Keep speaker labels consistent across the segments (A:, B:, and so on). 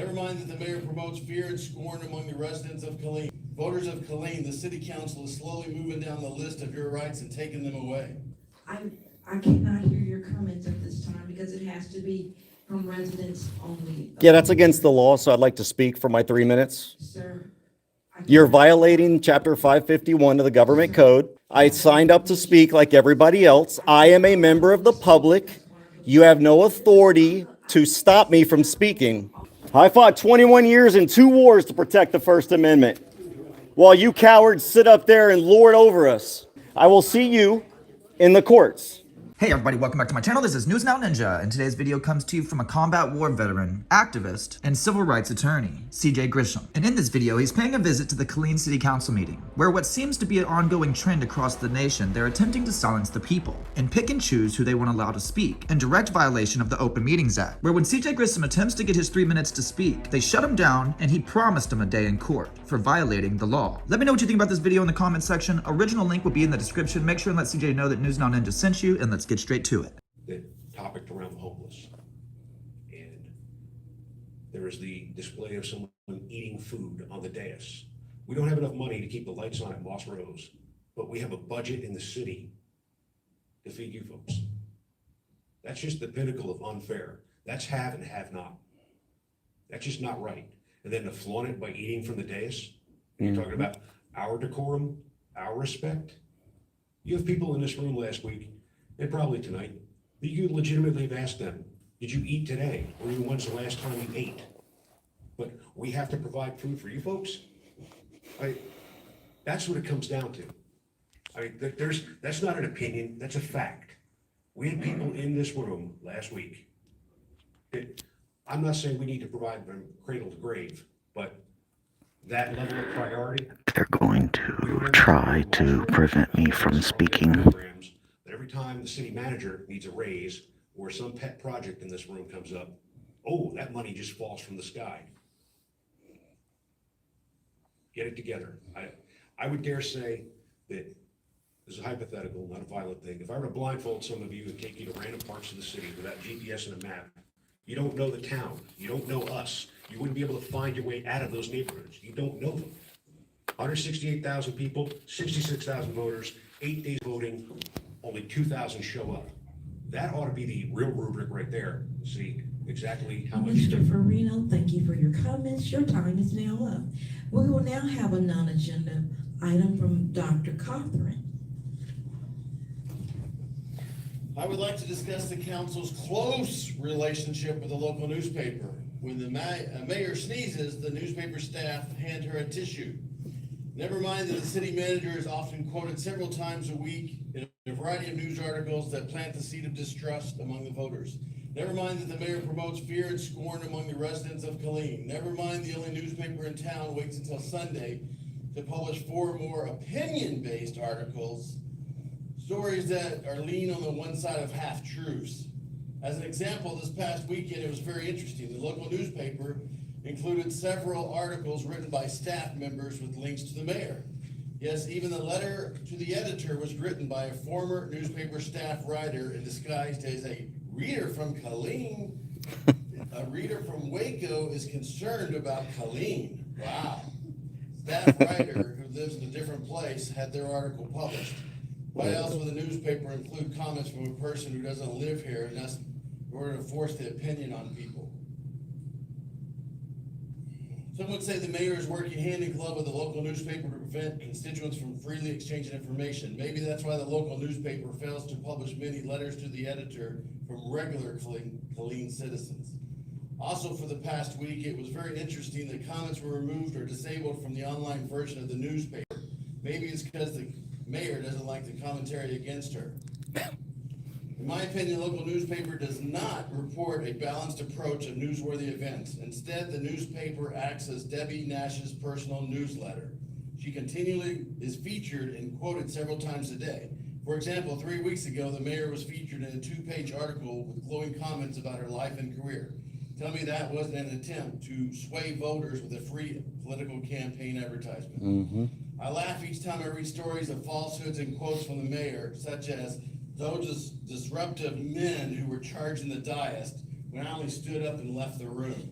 A: Never mind that the mayor promotes fear and scorn among the residents of Killeen. Voters of Killeen, the city council is slowly moving down the list of your rights and taking them away.
B: I cannot hear your comments at this time because it has to be from residents only.
C: Yeah, that's against the law, so I'd like to speak for my 3 minutes.
B: Sir.
C: You're violating Chapter 551 of the Government Code. I signed up to speak like everybody else. I am a member of the public. You have no authority to stop me from speaking. I fought 21 years in 2 wars to protect the First Amendment, while you cowards sit up there and lord over us. I will see you in the courts.
D: Hey everybody, welcome back to my channel. This is News Now Ninja, and today's video comes to you from a combat war veteran, activist, and civil rights attorney, CJ Grisham. And in this video, he's paying a visit to the Killeen City Council meeting, where what seems to be an ongoing trend across the nation, they're attempting to silence the people, and pick and choose who they want to allow to speak, in direct violation of the Open Meetings Act, where when CJ Grisham attempts to get his 3 minutes to speak, they shut him down, and he promised him a day in court for violating the law. Let me know what you think about this video in the comment section. Original link will be in the description. Make sure and let CJ know that News Now Ninja sent you, and let's get straight to it.
E: The topic around the homeless, and there is the display of someone eating food on the dais. We don't have enough money to keep the lights on at Moss Rose, but we have a budget in the city to feed you folks. That's just the pinnacle of unfair. That's have and have not. That's just not right. And then to flaunt it by eating from the dais, you're talking about our decorum, our respect. You have people in this room last week, and probably tonight, that you legitimately have asked them, did you eat today? Or even when's the last time you ate? But we have to provide food for you folks? That's what it comes down to. That's not an opinion, that's a fact. We had people in this room last week. I'm not saying we need to provide from cradle to grave, but that level of priority.
F: They're going to try to prevent me from speaking.
E: Every time the city manager needs a raise or some pet project in this room comes up, oh, that money just falls from the sky. Get it together. I would dare say that this is a hypothetical, not a violent thing. If I were to blindfold some of you and take you to random parts of the city without GPS and a map, you don't know the town, you don't know us, you wouldn't be able to find your way out of those neighborhoods. You don't know them. 168,000 people, 66,000 voters, 8 days voting, only 2,000 show up. That ought to be the real rubric right there. See exactly how much.
B: Mr. Farino, thank you for your comments. Your time is now up. We will now have a non-agenda item from Dr. Cothran.
A: I would like to discuss the council's close relationship with the local newspaper. When the mayor sneezes, the newspaper staff hand her a tissue. Never mind that the city manager is often quoted several times a week in a variety of news articles that plant the seed of distrust among the voters. Never mind that the mayor promotes fear and scorn among the residents of Killeen. Never mind the only newspaper in town waits until Sunday to publish 4 more opinion-based articles, stories that are lean on the one side of half-truths. As an example, this past weekend, it was very interesting. The local newspaper included several articles written by staff members with links to the mayor. Yes, even the letter to the editor was written by a former newspaper staff writer and disguised as a reader from Killeen. A reader from Waco is concerned about Killeen. Wow. Staff writer who lives in a different place had their article published. Why else would the newspaper include comments from a person who doesn't live here and that's in order to force the opinion on people? Some would say the mayor is working hand in glove with the local newspaper to prevent constituents from freely exchanging information. Maybe that's why the local newspaper fails to publish many letters to the editor from regular Killeen citizens. Also, for the past week, it was very interesting that comments were removed or disabled from the online version of the newspaper. Maybe it's because the mayor doesn't like the commentary against her. In my opinion, the local newspaper does not report a balanced approach of newsworthy events. Instead, the newspaper acts as Debbie Nash's personal newsletter. She continually is featured and quoted several times a day. For example, 3 weeks ago, the mayor was featured in a 2-page article with glowing comments about her life and career. Tell me that wasn't an attempt to sway voters with a free political campaign advertisement. I laugh each time I read stories of falsehoods and quotes from the mayor, such as those disruptive men who were charging the dais when I only stood up and left the room.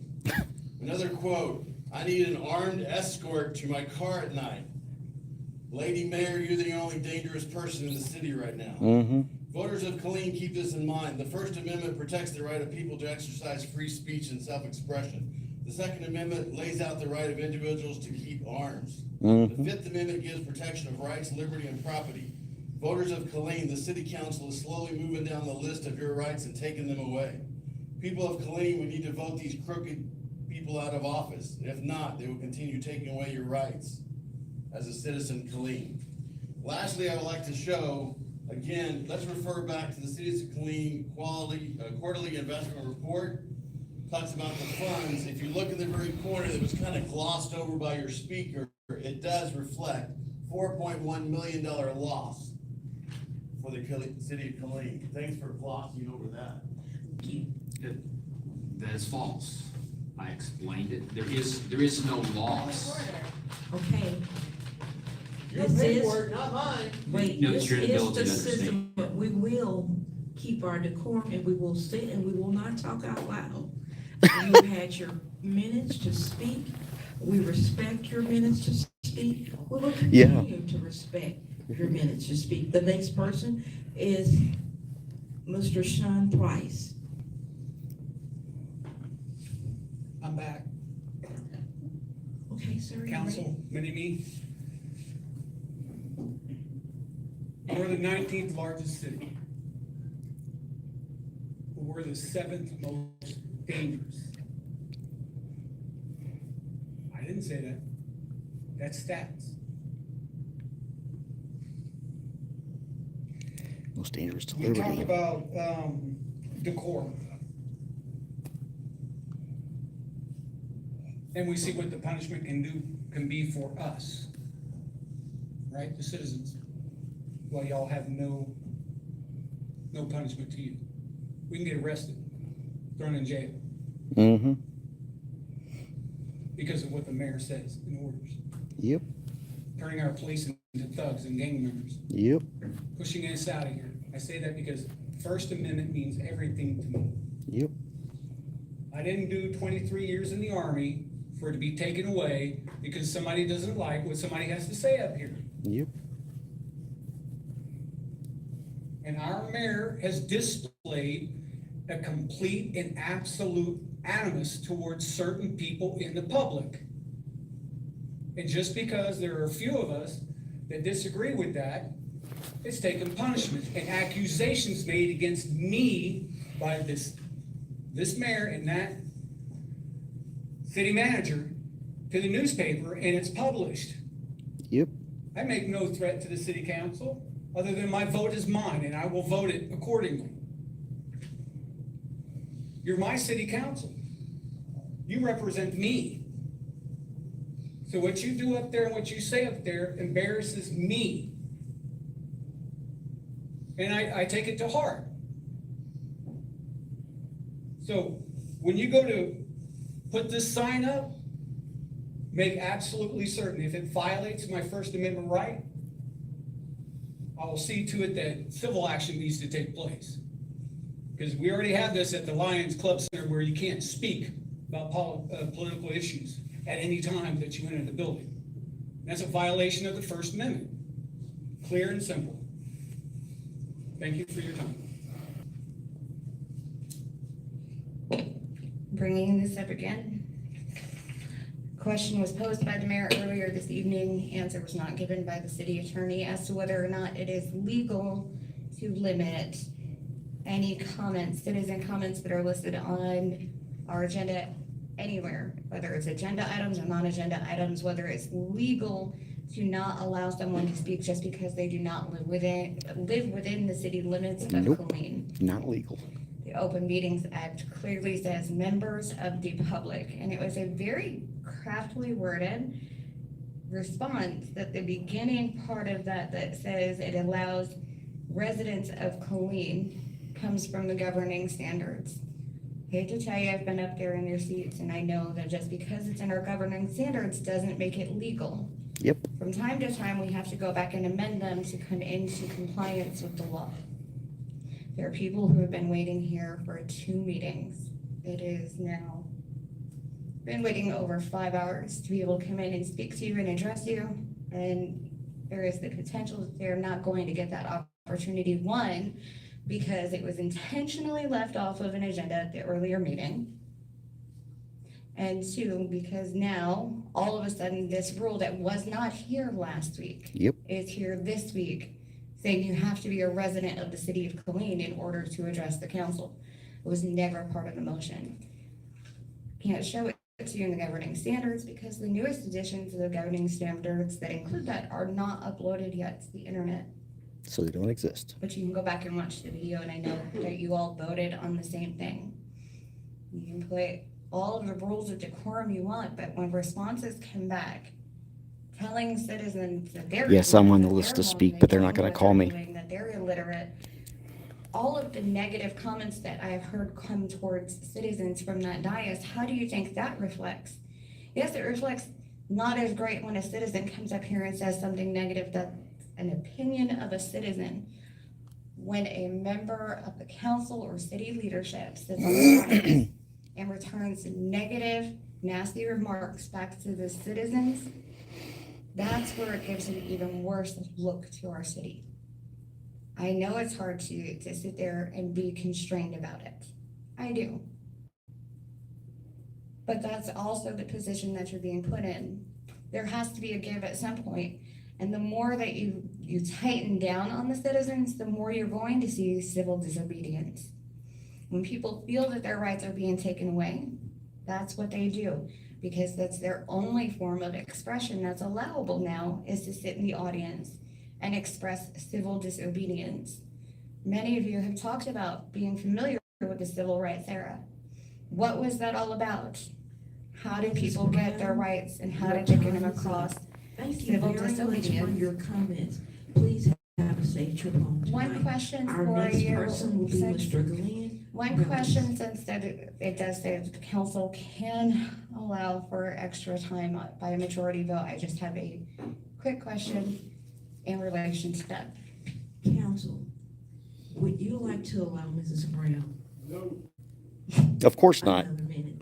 A: When Another quote, I need an armed escort to my car at night. Lady Mayor, you're the only dangerous person in the city right now.
C: Mm-hmm.
A: Voters of Killeen, keep this in mind. The First Amendment protects the right of people to exercise free speech and self-expression. The Second Amendment lays out the right of individuals to keep arms. The Fifth Amendment gives protection of rights, liberty, and property. Voters of Killeen, the city council is slowly moving down the list of your rights and taking them away. People of Killeen, we need to vote these crooked people out of office. If not, they will continue taking away your rights as a citizen of Killeen. Lastly, I would like to show, again, let's refer back to the City of Killeen quarterly investment report. Talks about the funds. If you look in the very corner that was kind of glossed over by your speaker, it does reflect $4.1 million loss for the City of Killeen. Thanks for glossing over that.
G: That is false. I explained it. There is no loss.
B: Okay.
A: Your
B: This is-
A: paperwork, not mine.
B: Wait,
G: No,
B: this
G: it's your
B: is
G: ability
B: the
G: to understand.
B: system, but we will keep our decorum and we will sit and we will not talk out loud. You had your minutes to speak. We respect your minutes to speak. We will continue to respect your minutes to speak. The next person is Mr. Sean Price.
H: I'm back.
B: Okay, sir. you
H: Council, Mini-Me. We're the 19th largest city. We're the 7th most dangerous. I didn't say that. That's stats.
F: Most dangerous to
H: We talked
F: liberty.
H: about decorum. And we see what the punishment can be for us. Right, the citizens. Well, y'all have no punishment to you. We can get arrested, thrown in jail
C: Mm-hmm.
H: because of what the mayor says in orders.
C: Yep.
H: Turning our police into thugs and gang members,
C: Yep.
H: pushing us out of here. I say that because First Amendment means everything to me.
C: Yep.
H: I didn't do 23 years in the Army for it to be taken away because somebody doesn't like what somebody has to say up here.
C: Yep.
H: And our mayor has displayed a complete and absolute animus towards certain people in the public. And just because there are a few of us that disagree with that, it's taken punishment and accusations made against me by this mayor and that city manager to the newspaper, and it's published.
C: Yep.
H: I make no threat to the city council, other than my vote is mine, and I will vote it accordingly. You're my city council. You represent me. So what you do up there and what you say up there embarrasses me. And I take it to heart. So when you go to put this sign up, make absolutely certain if it violates my First Amendment right, I will see to it that civil action needs to take place. Because we already have this at the Lions Club Center where you can't speak about political issues at any time that you enter the building. That's a violation of the First Amendment. Clear and simple. Thank you for your time.
I: Bringing this up again. Question was posed by the mayor earlier this evening. Answer was not given by the city attorney as to whether or not it is legal to limit any comments, citizen comments that are listed on our agenda anywhere, whether it's agenda items or non-agenda items, whether it's legal to not allow someone to speak just because they do not live within the city limits of
C: Nope.
I: Killeen.
C: Not legal.
I: The Open Meetings Act clearly says members of the public, and it was a very craftily worded response at the beginning part of that says it allows residents of Killeen comes from the governing standards. Hate to tell you, I've been up there in your seats, and I know that just because it's in our governing standards doesn't make it legal.
C: Yep.
I: From time to time, we have to go back and amend them to come into compliance with the law. There are people who have been waiting here for 2 meetings. It is now been waiting over 5 hours to be able to come in and speak to you and address you. And there is the potential that they're not going to get that opportunity. One, because it was intentionally left off of an agenda at the earlier meeting. And two, because now, all of a sudden, this rule that was not here last week
C: Yep.
I: is here this week, saying you have to be a resident of the city of Killeen in order to address the council. It was never part of the motion. Can't show it to you in the governing standards because the newest additions to the governing standards that include that are not uploaded yet to the internet.
C: So they don't exist.
I: But you can go back and watch the video, and I know that you all voted on the same thing. You can put all of the rules of decorum you want, but when responses come back telling citizens that they're
C: Yes, I'm on the
I: illiterate,
C: list to
I: they're
C: speak,
I: wrong,
C: but
I: they
C: they're
I: don't
C: not
I: know
C: gonna
I: what
C: call
I: they're
C: me.
I: doing, that they're illiterate, all of the negative comments that I have heard come towards citizens from that dais, how do you think that reflects? Yes, it reflects not as great when a citizen comes up here and says something negative, that's an opinion of a citizen. When a member of the council or city leadership sits on the dais and returns negative, nasty remarks back to the citizens, that's where it gives an even worse look to our city. I know it's hard to sit there and be constrained about it. I do. But that's also the position that you're being put in. There has to be a give at some point. And the more that you tighten down on the citizens, the more you're going to see civil disobedience. When people feel that their rights are being taken away, that's what they do, because that's their only form of expression that's allowable now, is to sit in the audience and express civil disobedience. Many of you have talked about being familiar with the civil rights era. What was that all about? How did people get their rights and how did they get them across?
B: Thank you
I: Civil
B: very much for
I: disobedience.
B: your comments. Please have a safe trip home tonight.
I: One question
B: Our
I: for
B: next
I: you,
B: person will be
I: since-
B: Mr. Glenn.
I: One question, since that it does say that the council can allow for extra time by a majority vote, I just have a quick question in relation to that.
B: Council, would you like to allow Mrs. Brown
C: Of course not.
B: another minute?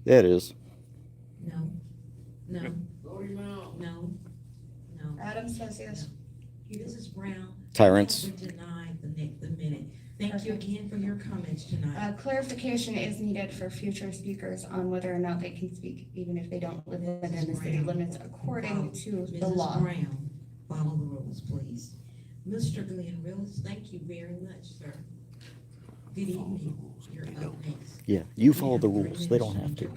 C: It is.
B: No, no,
A: Vote him out.
B: no, no.
I: Adam says yes.
B: Mrs. Brown.
C: Tyrants.
B: you have been denied the minute. Thank you again for your comments tonight.
I: Clarification is needed for future speakers on whether or not they can speak, even if they don't live within the city limits according to the law.
B: Mrs. Brown, follow the rules, please. Mr. Glenn Willis, thank you very much, sir. Good evening. You're up next.
C: Yeah, you follow the rules. They don't have to.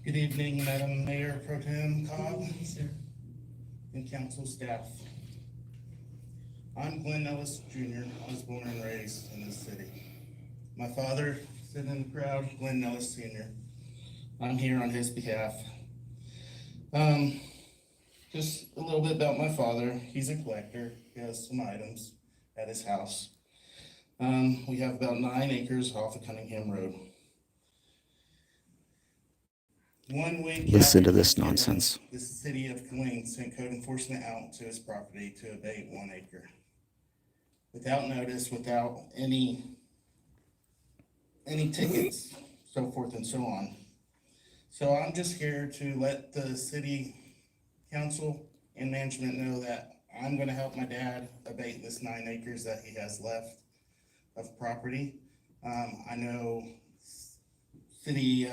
J: Good evening, Madam Mayor Pro Tem Cobb
B: Good evening, sir.
J: and council staff. I'm Glenn Ellis Jr. I was born and raised in this city. My father, sitting in the crowd, Glenn Ellis Sr. I'm here on his behalf. Just a little bit about my father. He's a collector. He has some items at his house. We have about 9 acres off of Cunningham Road. 1 week.
C: Listen
J: after
C: to this
J: Thanksgiving,
C: nonsense.
J: The city of Killeen sent code enforcement out to his property to abate 1 acre. Without notice, without any tickets, so forth and so on. So I'm just here to let the city council and management know that I'm gonna help my dad abate this 9 acres that he has left of property. I know city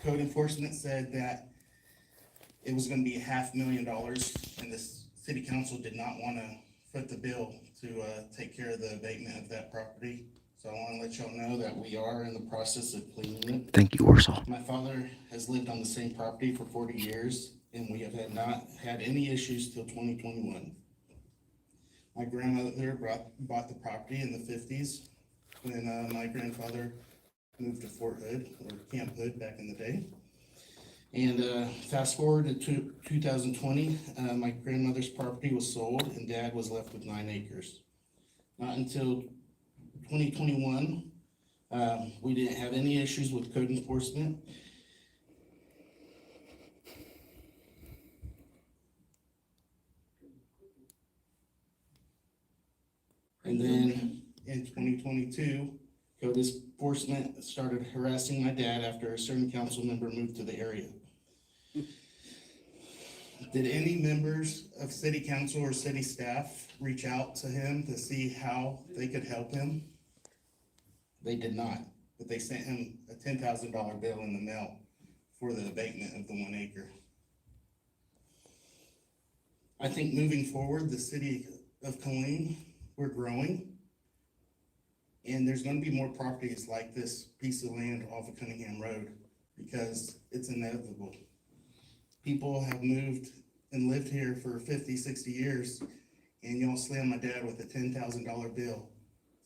J: code enforcement said that it was gonna be $500,000, and the city council did not wanna foot the bill to take care of the abatement of that property. So I wanna let y'all know that we are in the process of cleaning it.
C: Thank you, Warsaw.
J: My father has lived on the same property for 40 years, and we have not had any issues till 2021. My grandmother bought the property in the 50s, when my grandfather moved to Fort Hood, or Camp Hood back in the day. And fast forward to 2020, my grandmother's property was sold, and Dad was left with 9 acres. Not until 2021, we didn't have any issues with code enforcement. And then in 2022, Code enforcement started harassing my dad after a certain council member moved to the area. Did any members of city council or city staff reach out to him to see how they could help him? They did not, but they sent him a $10,000 bill in the mail for the abatement of the 1 acre. I think moving forward, the city of Killeen, we're growing. And there's gonna be more properties like this piece of land off of Cunningham Road because it's inevitable. People have moved and lived here for 50, 60 years, and y'all slammed my dad with a $10,000 bill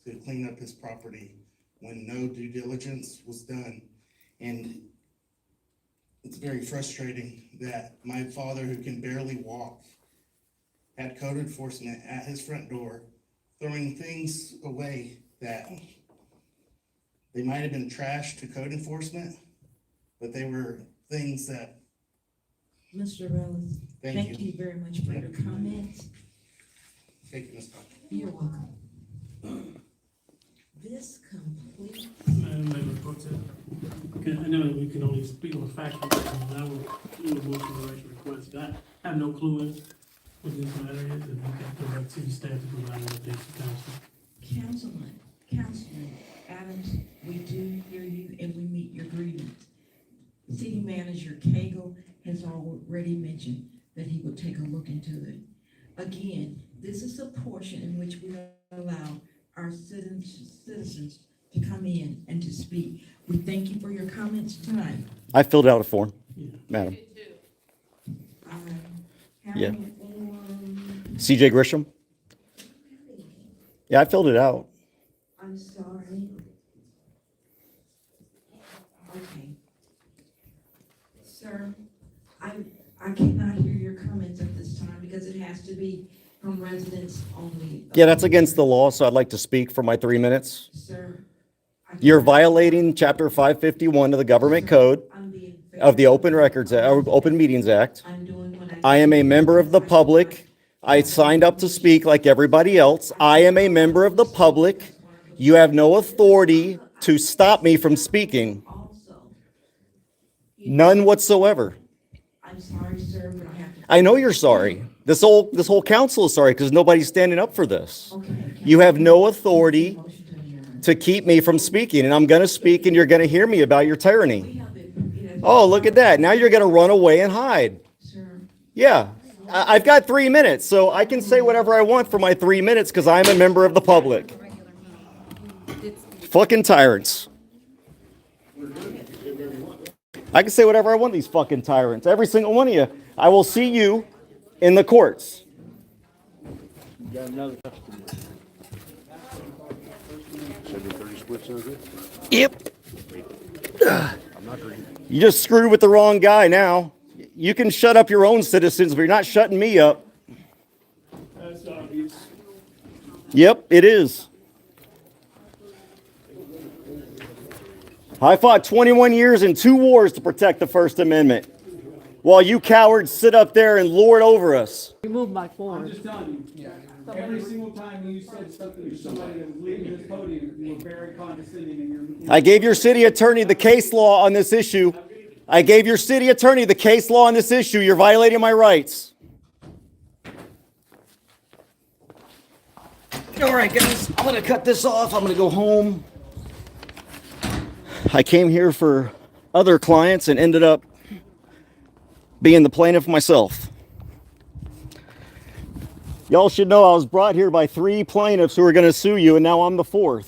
J: to clean up his property when no due diligence was done. And it's very frustrating that my father, who can barely walk, had code enforcement at his front door, throwing things away that they might have been trash to code enforcement, but they were things that,
B: Mr. Rellis,
J: thank
B: thank
J: you.
B: you very much for your comments.
J: Thank you, Ms. Cox.
B: You're welcome. This complete,
K: Madam Mayor Pro Tem, okay, I know that we can only speak on facts, but I will do a motion to raise request. I have no clue as what this matter is, and we can direct city staff to provide an update to council.
B: Councilman Adams, we do hear you and we meet your grievance. City Manager Cagle has already mentioned that he would take a look into it. Again, this is a portion in which we allow our citizens to come in and to speak. We thank you for your comments tonight.
C: I filled out a form,
K: Yeah.
C: madam.
B: Yeah.
C: CJ Grisham? Yeah, I filled it out.
B: I'm sorry. Okay. Sir, I cannot hear your comments at this time because it has to be from residents only.
C: Yeah, that's against the law, so I'd like to speak for my 3 minutes.
B: Sir.
C: You're violating Chapter 551 of the Government Code
B: I'm being fair.
C: of the Open Meetings Act.
B: I'm doing what
C: I am a member of the public. I signed up to speak like everybody else. I am a member of the public. You have no authority to stop me from speaking.
B: Also,
C: None whatsoever.
B: I'm sorry, sir, but I have to.
C: I know you're sorry. This whole council is sorry because nobody's standing up for this.
B: Okay.
C: You have no authority
B: Motion to adjourn.
C: to keep me from speaking, and I'm going to speak, and you're going to hear me about your
B: We
C: tyranny.
B: have it.
C: Oh, look at that. Now you're going to run away and hide.
B: Sir,
C: Yeah. I've got 3 minutes, so I can say whatever I want for my 3 minutes because I'm a member of the public. Fucking tyrants. I can say whatever I want to these fucking tyrants. Every single one of you. I will see you in the courts. Yep. You just screwed with the wrong guy now. You can shut up your own citizens, but you're not shutting me up.
K: That's obvious.
C: Yep, it is. I fought 21 years in 2 wars to protect the First Amendment, while you cowards sit up there and lord over us.
L: Remove my form.
H: I'm just telling you, every single time you said something to somebody that was leaving this podium, you were very condescending and you're.
C: I gave your city attorney the case law on this issue. I gave your city attorney the case law on this issue. You're violating my rights. All right, guys, I'm going to cut this off. I'm going to go home. I came here for other clients and ended up being the plaintiff myself. Y'all should know I was brought here by 3 plaintiffs who are going to sue you, and now I'm the 4th.